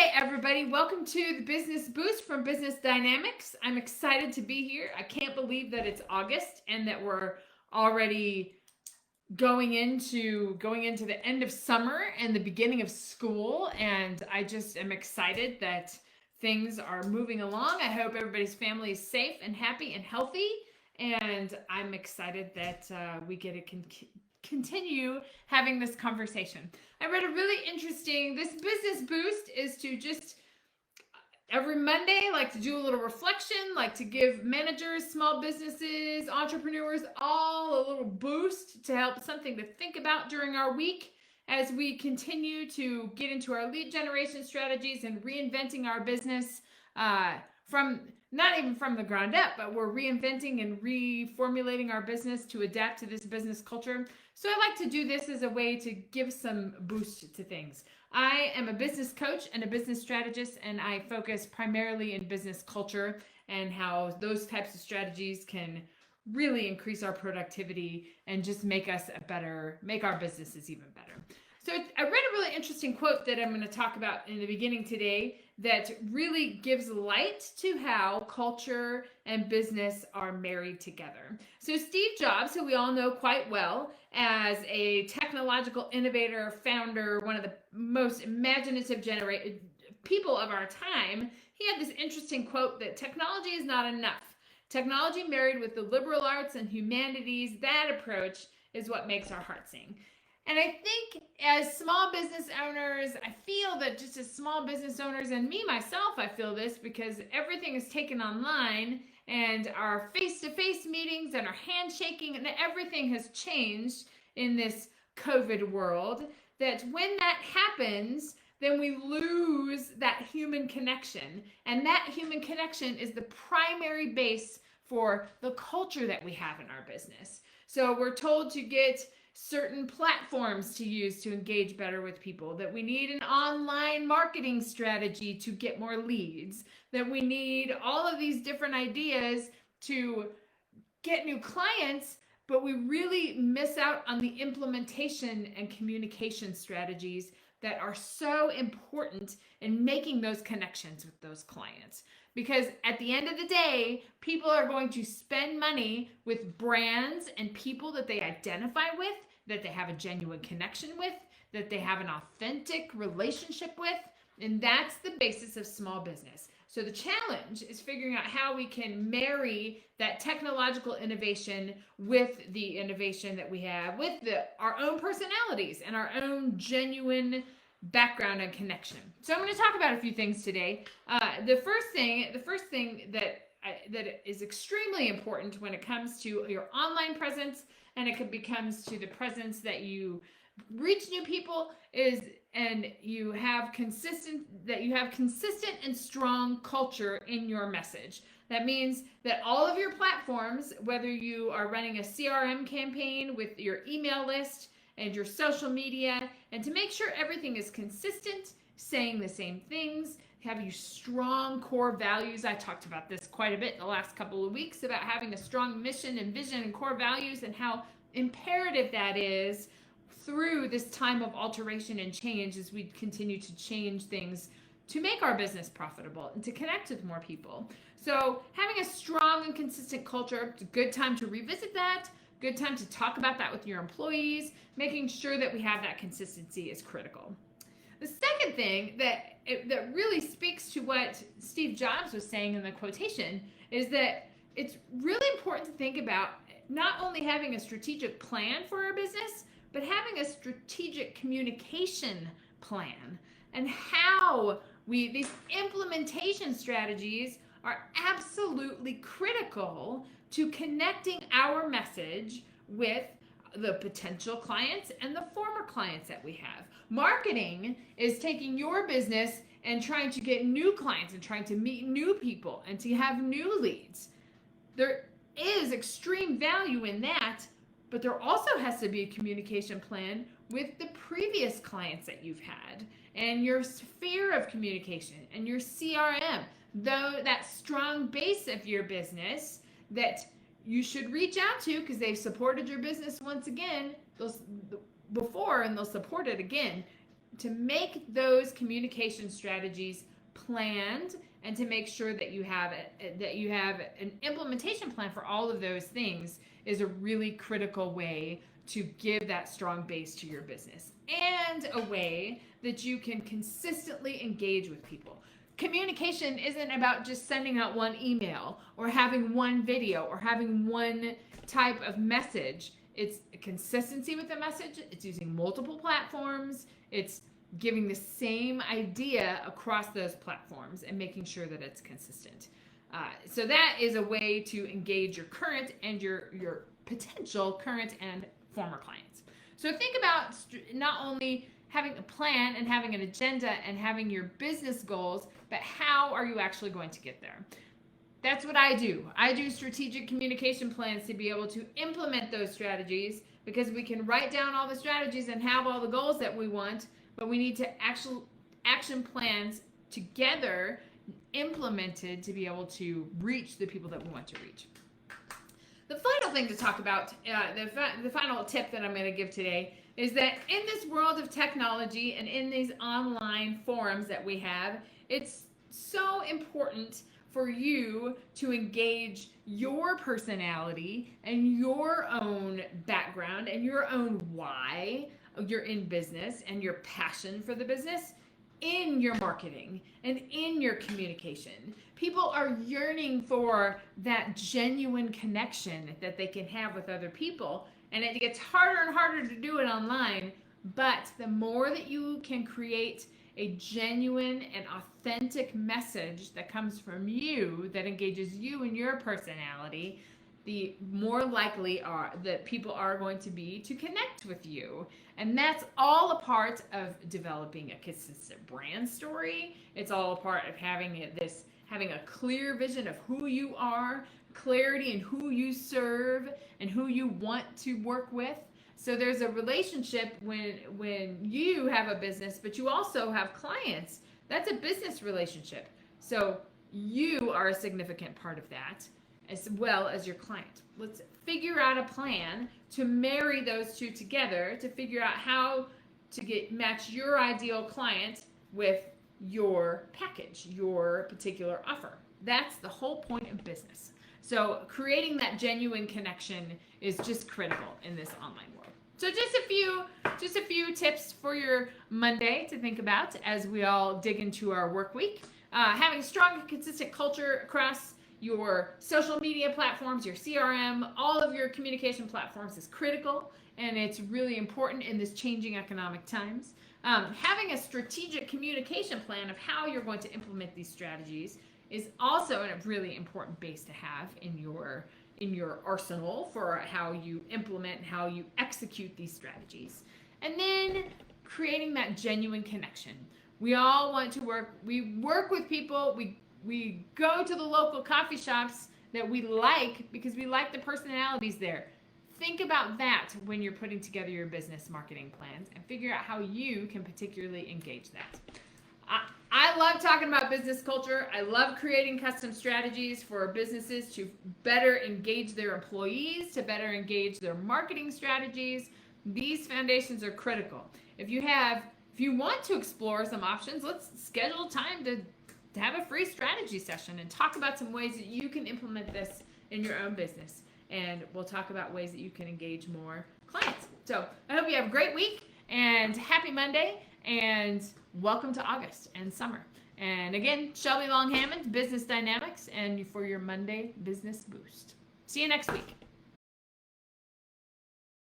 Monday, everybody. Welcome to the Business Boost from Business Dynamics. I'm excited to be here. I can't believe that it's August and that we're already going into the end of summer and the beginning of school, and I just am excited that things are moving along. I hope everybody's family is safe and happy and healthy, and I'm excited that we get to continue having this conversation. I read a really interesting, this business boost is to just every Monday, like to do a little reflection, like to give managers, small businesses, entrepreneurs, all a little boost to help something to think about during our week as we continue to get into our lead generation strategies and reinventing our business from not even from the ground up, but we're reinventing and reformulating our business to adapt to this business culture. So I like to do this as a way to give some boost to things. I am a business coach and a business strategist, and I focus primarily in business culture and how those types of strategies can really increase our productivity and just make our businesses even better. So I read a really interesting quote that I'm going to talk about in the beginning today that really gives light to how culture and business are married together. So Steve Jobs, who we all know quite well as a technological innovator, founder, one of the most imaginative people of our time, he had this interesting quote that technology is not enough. Technology married with the liberal arts and humanities, that approach is what makes our heart sing. And I think as small business owners, I feel that just as small business owners, and me myself, I feel this because everything is taken online and our face-to-face meetings and our handshaking and everything has changed in this COVID world, that when that happens, then we lose that human connection. And that human connection is the primary base for the culture that we have in our business. So we're told to get certain platforms to use to engage better with people, that we need an online marketing strategy to get more leads, that we need all of these different ideas to get new clients, but we really miss out on the implementation and communication strategies that are so important in making those connections with those clients. Because at the end of the day, people are going to spend money with brands and people that they identify with, that they have a genuine connection with, that they have an authentic relationship with, and that's the basis of small business. So the challenge is figuring out how we can marry that technological innovation with the innovation that we have, with our own personalities and our own genuine background and connection. So I'm going to talk about a few things today. The first thing that is extremely important when it comes to your online presence and comes to the presence that you reach new people is, and you have consistent and strong culture in your message. That means that all of your platforms, whether you are running a CRM campaign with your email list and your social media, and to make sure everything is consistent, saying the same things, having strong core values. I talked about this quite a bit in the last couple of weeks about having a strong mission and vision and core values and how imperative that is through this time of alteration and change as we continue to change things to make our business profitable and to connect with more people. So having a strong and consistent culture, it's a good time to revisit that. Good time to talk about that with your employees. Making sure that we have that consistency is critical. The second thing that really speaks to what Steve Jobs was saying in the quotation is that it's really important to think about not only having a strategic plan for our business, but having a strategic communication plan, and how these implementation strategies are absolutely critical to connecting our message with the potential clients and the former clients that we have. Marketing is taking your business and trying to get new clients and trying to meet new people and to have new leads. There is extreme value in that, but there also has to be a communication plan with the previous clients that you've had and your sphere of communication and your CRM, though that strong base of your business that you should reach out to because they've supported your business once again before, and they'll support it again. make those communication strategies planned, and to make sure that you have an implementation plan for all of those things is a really critical way to give that strong base to your business, and a way that you can consistently engage with people. Communication isn't about just sending out one email or having one video or having one type of message. It's consistency with the message. It's using multiple platforms. It's giving the same idea across those platforms and making sure that it's consistent. So that is a way to engage your current and your potential current and former clients. So think about not only having a plan and having an agenda and having your business goals, but how are you actually going to get there? That's what I do. I do strategic communication plans to be able to implement those strategies, because we can write down all the strategies and have all the goals that we want, but we need to action plans together implemented to be able to reach the people that we want to reach. The final thing to talk about, the final tip that I'm going to give today, is that in this world of technology and in these online forums that we have, it's so important for you to engage your personality and your own background and your own why you're in business and your passion for the business in your marketing and in your communication. People are yearning for that genuine connection that they can have with other people, and it gets harder and harder to do it online. But the more that you can create a genuine and authentic message that comes from you, that engages you and your personality, the more likely that people are going to be to connect with you. And that's all a part of developing a consistent brand story. It's all a part of having a clear vision of who you are, clarity in who you serve and who you want to work with. So there's a relationship when you have a business, but you also have clients. That's a business relationship. So you are a significant part of that, as well as your client. Let's figure out a plan to marry those two together, to figure out how to match your ideal client with your package, your particular offer. That's the whole point of business. So creating that genuine connection is just critical in this online world. So just a few tips for your Monday to think about as we all dig into our work week. Having a strong and consistent culture across your social media platforms, your CRM, all of your communication platforms is critical, and it's really important in this changing economic times. Having a strategic communication plan of how you're going to implement these strategies is also a really important base to have in your arsenal for how you implement and how you execute these strategies. And then creating that genuine connection. We all want to work with people, we go to the local coffee shops that we like because we like the personalities there. Think about that when you're putting together your business marketing plans, and figure out how you can particularly engage that. I love talking about business culture. I love creating custom strategies for businesses to better engage their employees, to better engage their marketing strategies. These foundations are critical. If you want to explore some options, let's schedule time to have a free strategy session and talk about some ways that you can implement this in your own business. And we'll talk about ways that you can engage more clients. So I hope you have a great week, and happy Monday, and welcome to August and summer. And again, Shelby Long Hammond, Business Dynamics, and for your Monday Business Boost. See you next week.